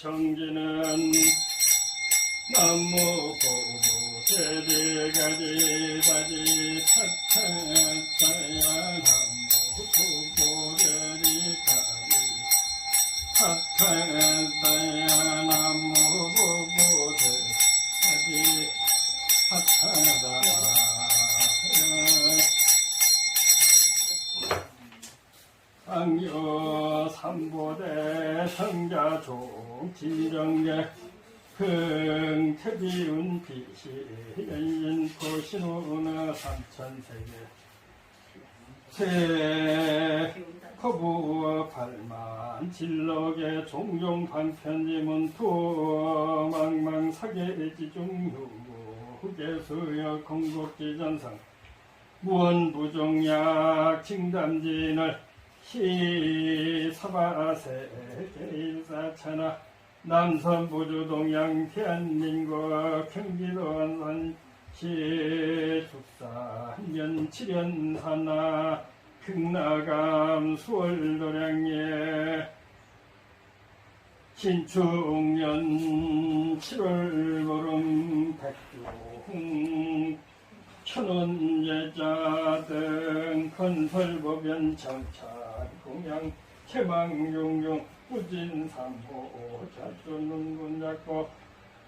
청지는 나무 고무 세대가지 바지 탁탁다야 나무 고무들이 가지 탁탁다야 나무 고무들 가지 탁탁다 상교 삼보대 성자종 지정계 흥태비운 비시 연인포 신우나 삼천세계 새 거부와 발만 진럭의 종종 반편지문 투 망망사계지중누 후계수여 공국지전상 무언부종약 칭담진을 시사바세 계일사천하 남선부주 동양 대한민국 경기도 안산 시축사 한년 7년 산하 극나감 수월도량예 신축년 7월 보름 백중 천원예자 등 건설법연 정찰 공양 채망용용 후진삼보 자존문군 잡고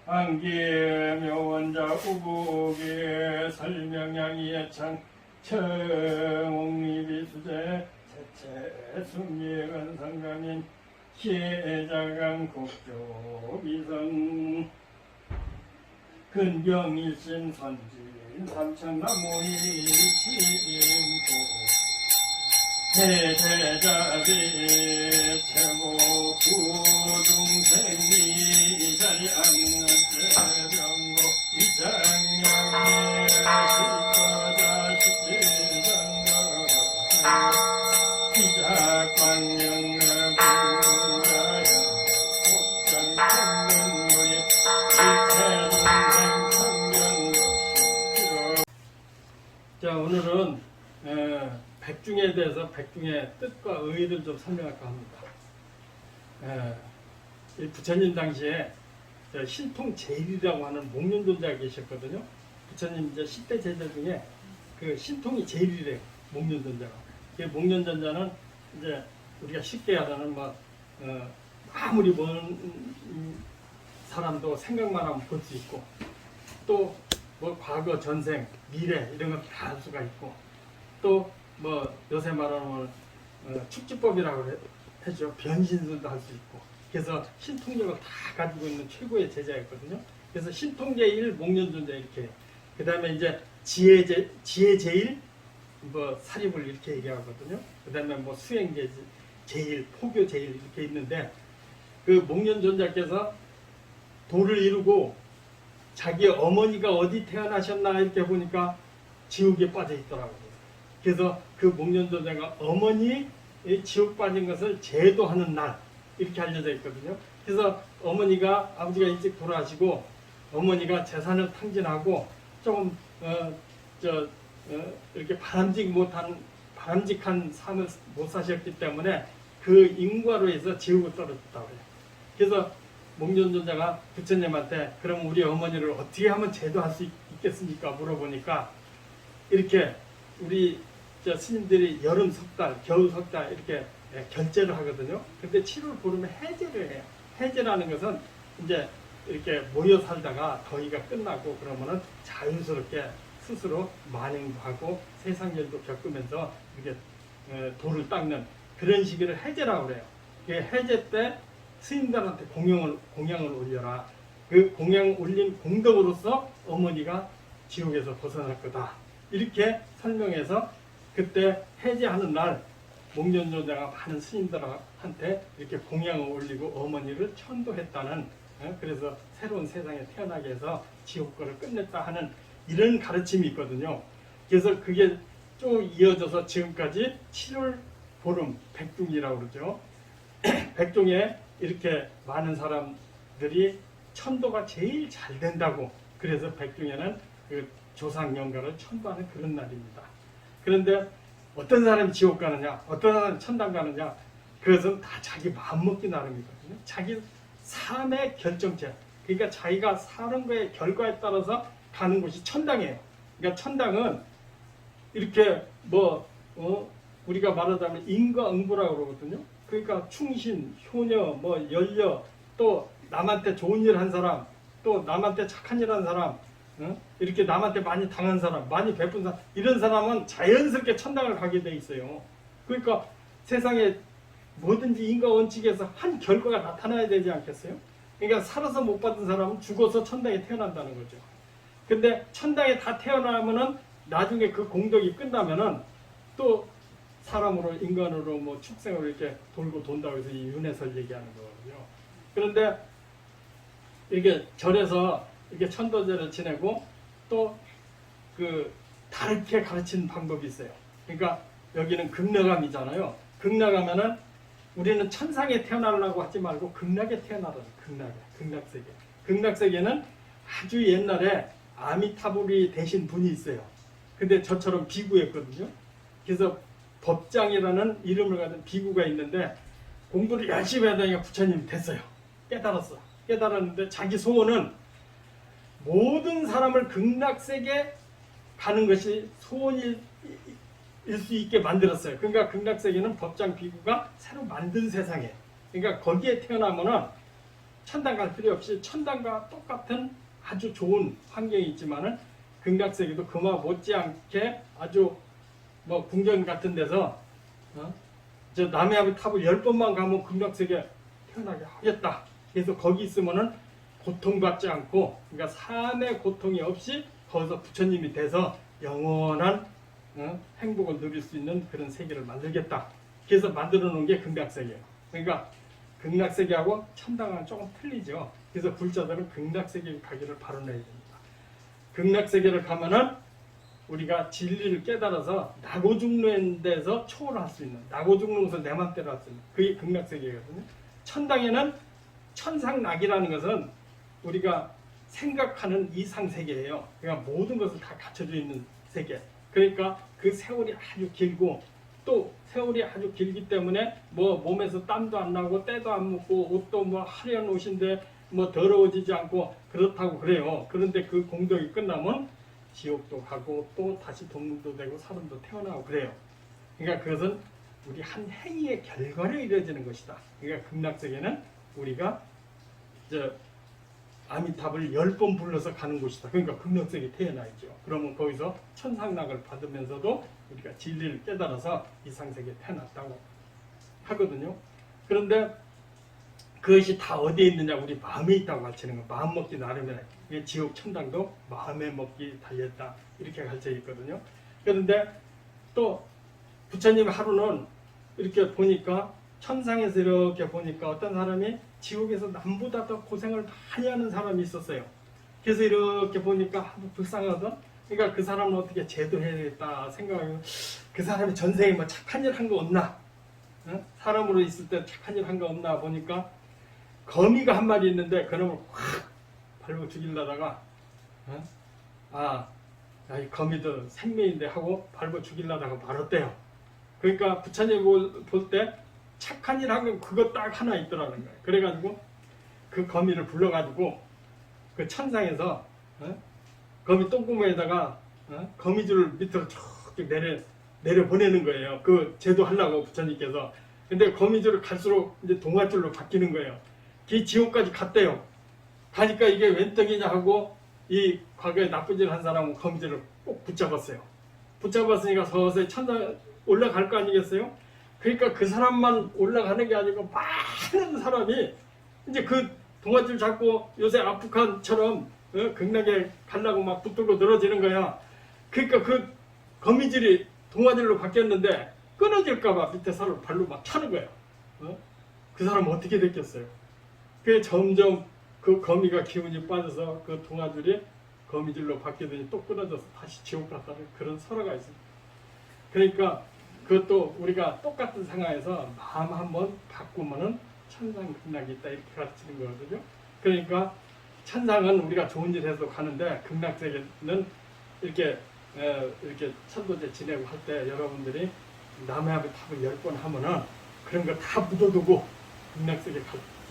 안기묘원자 우국의 설명양이예창 청옥리비수제 채채 순미은 상감인 시자강 국조 비선 근경일신 선진 삼천나무이 침고 대대자비 최고 구중생리 자리 안녕병고 위장양의 실과자 시진상거 기자광영의 불가야 복장천문무예 일체중생 자, 오늘은 백중에 대해서 백중의 뜻과 의의를 좀 설명할까 합니다. 이 부처님 당시에 신통제일이라고 하는 목련존자가 계셨거든요. 부처님 이제 10대 제자 중에 그 신통이 제일이래요. 목련존자가. 그 목련존자는 이제 우리가 쉽게 하라는 아무리 먼 사람도 생각만 하면 볼 수 있고 또 과거, 전생, 미래 이런 걸 다 알 수가 있고 또 요새 말하는 축지법이라고 하죠. 변신술도 할 수 있고 그래서 신통력을 다 가지고 있는 최고의 제자였거든요. 그래서 신통제일, 목련존자 이렇게 그 다음에 이제 지혜제일, 사립을 이렇게 얘기하거든요. 그 다음에 수행제일, 포교제일 이렇게 있는데 그 목련존자께서 도를 이루고 자기 어머니가 어디 태어나셨나 이렇게 보니까 지옥에 빠져 있더라고요. 그래서 그 목련존자가 어머니 지옥 빠진 것을 제도하는 날 이렇게 알려져 있거든요. 그래서 아버지가 일찍 돌아가시고 어머니가 재산을 탕진하고 조금 이렇게 바람직한 삶을 못 사셨기 때문에 그 인과로 해서 지옥을 떨어졌다고 해요. 그래서 목련존자가 부처님한테 그럼 우리 어머니를 어떻게 하면 제도할 수 있겠습니까? 물어보니까 이렇게 우리 스님들이 여름 석달, 겨울 석달 이렇게 결제를 하거든요. 근데 7월 보름에 해제를 해요. 해제라는 것은 이제 이렇게 모여 살다가 더위가 끝나고 그러면은 자연스럽게 스스로 만행도 하고 세상 일도 겪으면서 이렇게 도를 닦는 그런 시기를 해제라고 그래요. 해제 때 스님들한테 공양을 올려라. 그 공양 올린 공덕으로서 어머니가 지옥에서 벗어날 거다. 이렇게 설명해서 그때 해제하는 날 목련존자가 많은 스님들한테 이렇게 공양을 올리고 어머니를 천도했다는 그래서 새로운 세상에 태어나게 해서 지옥거를 끝냈다 하는 이런 가르침이 있거든요. 그래서 그게 쭉 이어져서 지금까지 7월 보름 백중이라고 그러죠. 백중에 이렇게 많은 사람들이 천도가 제일 잘 된다고 그래서 백중에는 그 조상영가를 천도하는 그런 날입니다. 그런데 어떤 사람이 지옥 가느냐 어떤 사람이 천당 가느냐 그것은 다 자기 마음먹기 나름이거든요. 자기 삶의 결정체. 그러니까 자기가 사는 거의 결과에 따라서 가는 곳이 천당이에요. 그러니까 천당은 이렇게 우리가 말하자면 인과응보라고 그러거든요. 그러니까 충신, 효녀, 연려, 또 남한테 좋은 일 한 사람, 또 남한테 착한 일 한 사람, 이렇게 남한테 많이 당한 사람, 많이 베푼 사람, 이런 사람은 자연스럽게 천당을 가게 돼 있어요. 그러니까 세상에 뭐든지 인과 원칙에서 한 결과가 나타나야 되지 않겠어요? 그러니까 살아서 못 받은 사람은 죽어서 천당에 태어난다는 거죠. 근데 천당에 다 태어나면은 나중에 그 공덕이 끝나면은 또 사람으로, 인간으로, 축생으로 이렇게 돌고 돈다고 해서 이 윤회설 얘기하는 거거든요. 그런데 이게 절에서 이렇게 천도제를 지내고 또 그 다르게 가르치는 방법이 있어요. 그러니까 여기는 극락암이잖아요. 극락하면은 우리는 천상에 태어나려고 하지 말고 극락에 태어나라는 극락세계. 극락세계는 아주 옛날에 아미타불이 되신 분이 있어요. 근데 저처럼 비구였거든요. 그래서 법장이라는 이름을 가진 비구가 있는데 공부를 열심히 하다가 부처님이 됐어요. 깨달았는데 자기 소원은 모든 사람을 극락세계 가는 것이 소원일 수 있게 만들었어요. 그러니까 극락세계는 법장 비구가 새로 만든 세상이에요. 그러니까 거기에 태어나면은 천당 갈 필요 없이 천당과 똑같은 아주 좋은 환경이 있지만은 극락세계도 그와 못지않게 아주 궁전 같은 데서 저 남해아비 탑을 10번만 가면 극락세계 태어나게 하겠다. 그래서 거기 있으면은 고통받지 않고, 그러니까 삶의 고통이 없이 거기서 부처님이 돼서 영원한 행복을 누릴 수 있는 그런 세계를 만들겠다. 그래서 만들어 놓은 게 극락세계예요. 그러니까 극락세계하고 천당은 조금 틀리죠. 그래서 불자들은 극락세계 가기를 바라내야 됩니다. 극락세계를 가면은 우리가 진리를 깨달아서 나고죽는 데서 초월할 수 있는, 나고죽는에서 내 맘대로 할 수 있는, 그게 극락세계거든요. 천당에는 천상락이라는 것은 우리가 생각하는 이상세계예요. 그러니까 모든 것을 다 갖춰져 있는 세계. 그러니까 그 세월이 아주 길고, 또 세월이 아주 길기 때문에 몸에서 땀도 안 나고 때도 안 묻고 옷도 화려한 옷인데 더러워지지 않고 그렇다고 그래요. 그런데 그 공덕이 끝나면 지옥도 가고 또 다시 동물도 되고 사람도 태어나고 그래요. 그러니까 그것은 우리 한 행위의 결과로 이루어지는 것이다. 그러니까 극락세계는 우리가 아미탑을 10번 불러서 가는 곳이다. 그러니까 극락세계에 태어나있죠. 그러면 거기서 천상락을 받으면서도 우리가 진리를 깨달아서 이상세계에 태어났다고 하거든요. 그런데 그것이 다 어디에 있느냐? 우리 마음에 있다고 가르치는 거. 마음 먹기 나름이라. 지옥 천당도 마음에 먹기 달렸다. 이렇게 가르쳐 있거든요. 그런데 또 부처님 하루는 이렇게 보니까 천상에서 이렇게 보니까 어떤 사람이 지옥에서 남보다 더 고생을 많이 하는 사람이 있었어요. 그래서 이렇게 보니까 불쌍하던, 그러니까 그 사람은 어떻게 제도해야겠다 생각하면 그 사람이 전생에 착한 일 한 거 없나? 사람으로 있을 때 착한 일 한 거 없나 보니까 거미가 한 마리 있는데 그놈을 확 밟고 죽이려다가 이 거미도 생명인데 하고 밟고 죽이려다가 말았대요. 그러니까 부처님 볼 때 착한 일 한 건 그거 딱 하나 있더라는 거예요. 그래가지고 그 거미를 불러가지고 그 천상에서 거미 똥구멍에다가 거미줄을 밑으로 쭉 내려 보내는 거예요. 그 제도하려고 부처님께서. 근데 거미줄을 갈수록 이제 동아줄로 바뀌는 거예요. 그 지옥까지 갔대요. 가니까 이게 웬 떡이냐 하고 이 과거에 나쁜 일 한 사람은 거미줄을 꼭 붙잡았어요. 붙잡았으니까 서서히 천상 올라갈 거 아니겠어요? 그러니까 그 사람만 올라가는 게 아니고 많은 사람이 이제 그 동아줄 잡고 요새 아프간처럼 극락에 가려고 막 붙들고 늘어지는 거야. 그러니까 그 거미줄이 동아줄로 바뀌었는데 끊어질까봐 밑에 사람을 발로 막 차는 거야. 그 사람은 어떻게 됐겠어요? 그게 점점 그 거미가 기운이 빠져서 그 동아줄이 거미줄로 바뀌더니 또 끊어져서 다시 지옥 갔다는 그런 설화가 있습니다. 그러니까 그것도 우리가 똑같은 상황에서 마음 한번 바꾸면은 천상 극락이 있다 이렇게 가르치는 거거든요. 그러니까 천상은 우리가 좋은 일 해서 가는데 극락세계는 이렇게 천도제 지내고 할 때 여러분들이 남의 앞에 탑을 10번 하면은 그런 거 다 묻어두고 극락세계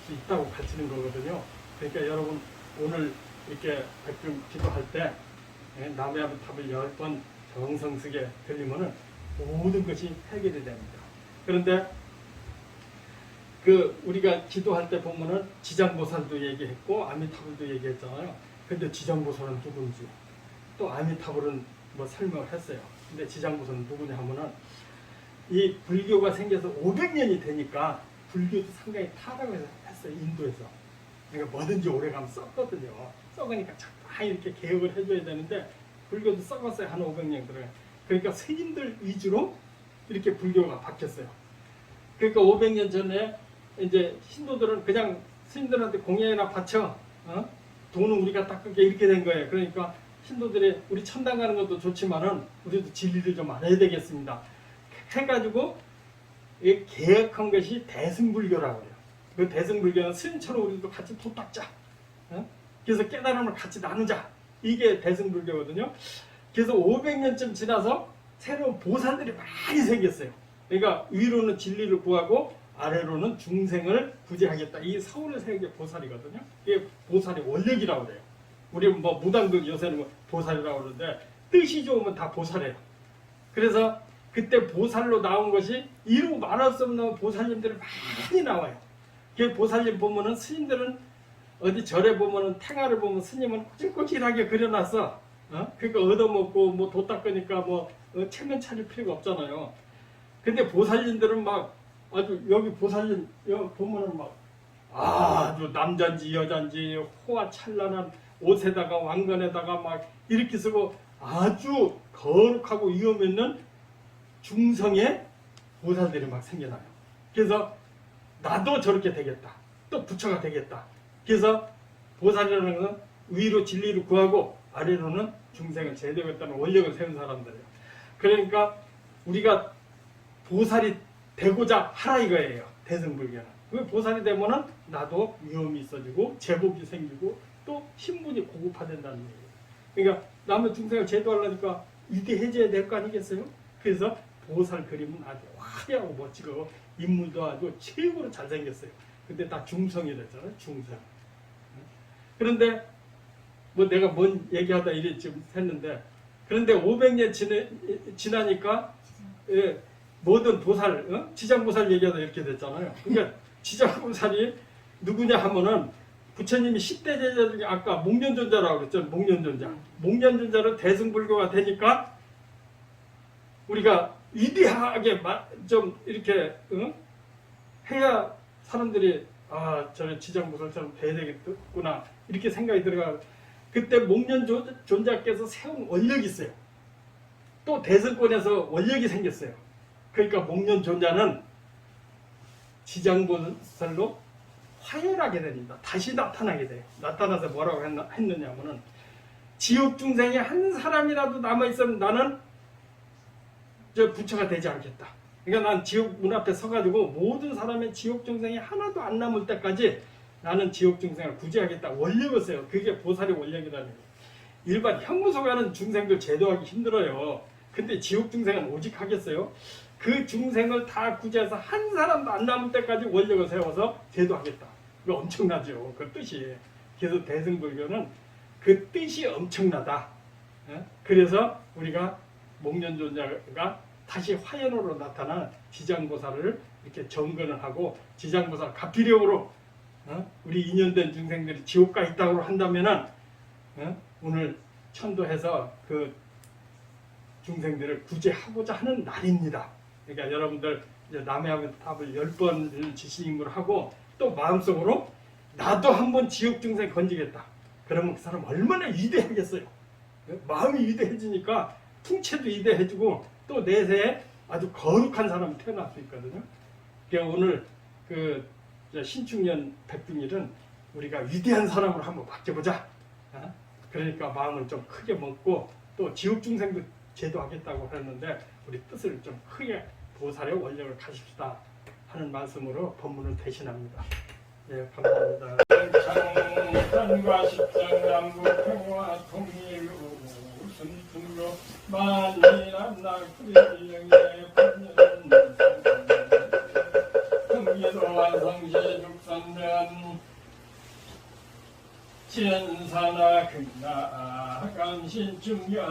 수 있다고 가르치는 거거든요. 그러니까 여러분 오늘 이렇게 백중 기도할 때 남의 답을 10번 정성스게 들리면은 모든 것이 해결이 됩니다. 그런데 우리가 기도할 때 보면은 지장보살도 얘기했고 아미타불도 얘기했잖아요. 근데 지장보살은 누군지 또 아미타불은 뭐 설명을 했어요. 근데 지장보살은 누구냐 하면은 이 불교가 생겨서 500년이 되니까 불교도 상당히 타락을 했어요. 인도에서. 그러니까 뭐든지 오래가면 썩거든요. 썩으니까 자꾸 이렇게 개혁을 해줘야 되는데 불교도 썩었어요. 한 500년 들어요. 그러니까 스님들 위주로 이렇게 불교가 바뀌었어요. 그러니까 500년 전에 이제 신도들은 그냥 스님들한테 공양이나 바쳐 돈은 우리가 닦게 이렇게 된 거예요. 그러니까 신도들이 우리 천당 가는 것도 좋지만은 우리도 진리를 좀 알아야 되겠습니다. 해가지고 개혁한 것이 대승불교라고 해요. 그 대승불교는 스님처럼 우리도 같이 돈 닦자. 그래서 깨달음을 같이 나누자. 이게 대승불교거든요. 그래서 500년쯤 지나서 새로운 보살들이 많이 생겼어요. 그러니까 위로는 진리를 구하고 아래로는 중생을 구제하겠다. 이 서울을 세운 게 보살이거든요. 이게 보살의 원력이라고 그래요. 우리 뭐 무당도 요새는 보살이라고 그러는데 뜻이 좋으면 다 보살이에요. 그래서 그때 보살로 나온 것이 이루 말할 수 없는 보살님들이 많이 나와요. 그 보살님 보면은 스님들은 어디 절에 보면은 탱화를 보면 스님은 꼬질꼬질하게 그려놨어. 그러니까 얻어먹고 뭐 도 닦으니까 뭐 체면 차릴 필요가 없잖아요. 근데 보살님들은 막 아주 여기 보살님 여기 보면은 막 아주 남잔지 여잔지 호화찬란한 옷에다가 왕관에다가 막 이렇게 쓰고 아주 거룩하고 위험 있는 중성의 보살들이 막 생겨나요. 그래서 나도 저렇게 되겠다. 또 부처가 되겠다. 그래서 보살이라는 것은 위로 진리를 구하고 아래로는 중생을 제대하겠다는 원력을 세운 사람들이에요. 그러니까 우리가 보살이 되고자 하라 이거예요. 대승불교는. 그 보살이 되면은 나도 위험이 있어지고 제복이 생기고 또 신분이 고급화된다는 얘기예요. 그러니까 남의 중생을 제도하려니까 위대해져야 될 거 아니겠어요? 그래서 보살 그림은 아주 화려하고 멋지고 인물도 아주 최고로 잘생겼어요. 근데 다 중성이 됐잖아요. 중성. 그런데 뭐 내가 뭔 얘기하다 이래 지금 했는데 그런데 500년 지나니까 모든 보살, 지장보살 얘기하다 이렇게 됐잖아요. 그러니까 지장보살이 누구냐 하면은 부처님이 10대 제자 중에 아까 목련존자라고 그랬죠. 목련존자. 목련존자로 대승불교가 되니까 우리가 위대하게 좀 이렇게 해야 사람들이 아 저는 지장보살처럼 돼야 되겠구나 이렇게 생각이 들어가. 그때 목련존자께서 세운 원력이 있어요. 또 대승권에서 원력이 생겼어요. 그러니까 목련존자는 지장보살로 화해하게 됩니다. 다시 나타나게 돼요. 나타나서 뭐라고 했느냐면은 지옥 중생이 한 사람이라도 남아있으면 나는 저 부처가 되지 않겠다. 그러니까 난 지옥 문 앞에 서가지고 모든 사람의 지옥 중생이 하나도 안 남을 때까지 나는 지옥 중생을 구제하겠다. 원력을 써요. 그게 보살의 원력이라는 거예요. 일반 형무소 가는 중생들 제도하기 힘들어요. 근데 지옥 중생은 오직 하겠어요? 그 중생을 다 구제해서 한 사람도 안 남을 때까지 원력을 세워서 제도하겠다. 이거 엄청나죠. 그 뜻이. 그래서 대승불교는 그 뜻이 엄청나다. 그래서 우리가 목련존자가 다시 화연으로 나타난 지장보살을 이렇게 정근을 하고 지장보살 가피력으로 우리 인연된 중생들이 지옥 가 있다고 한다면은 오늘 천도해서 그 중생들을 구제하고자 하는 날입니다. 그러니까 여러분들 이제 남의 답을 10번을 지시임으로 하고 또 마음속으로 나도 한번 지옥 중생 건지겠다. 그러면 그 사람 얼마나 위대하겠어요. 마음이 위대해지니까 풍채도 위대해지고 또 내세에 아주 거룩한 사람이 태어날 수 있거든요. 그러니까 오늘 그 신축년 백중일은 우리가 위대한 사람으로 한번 바뀌어보자. 그러니까 마음을 좀 크게 먹고 또 지옥 중생도 제도하겠다고 했는데 우리 뜻을 좀 크게 보살의 원력을 가십시다 하는 말씀으로 법문을 대신합니다. 예, 감사합니다. 산과 십장 남북 평화 통일 우순 중로 만리남락 불의영예 법년 성기도 금기도환성시 죽선면 지연사나 극나 감신중년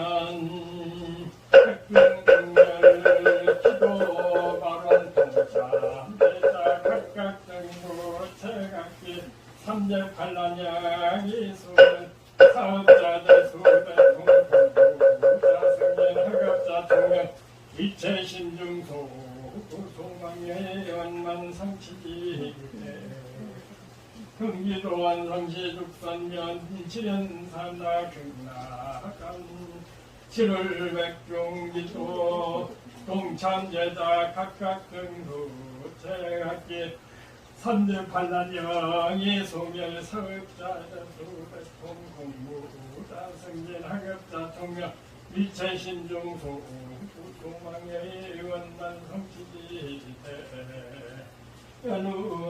백등등열 기도 발언 동참 대자 각각 정부 체각기 삼재팔란양 이술 사업자들 수대 동공부자 승인 학업자 총명 이체신중소 소망의 원만 성취지 경기도 완성시 죽선면 칠연산나 극락감 7월 백종기도 동참제자 각각 등루 제각기 삼재팔란영이 소멸 사업자 수대통 공무자 승진 학업자 총명 미체신중소 소망의 원만 성취지대 연우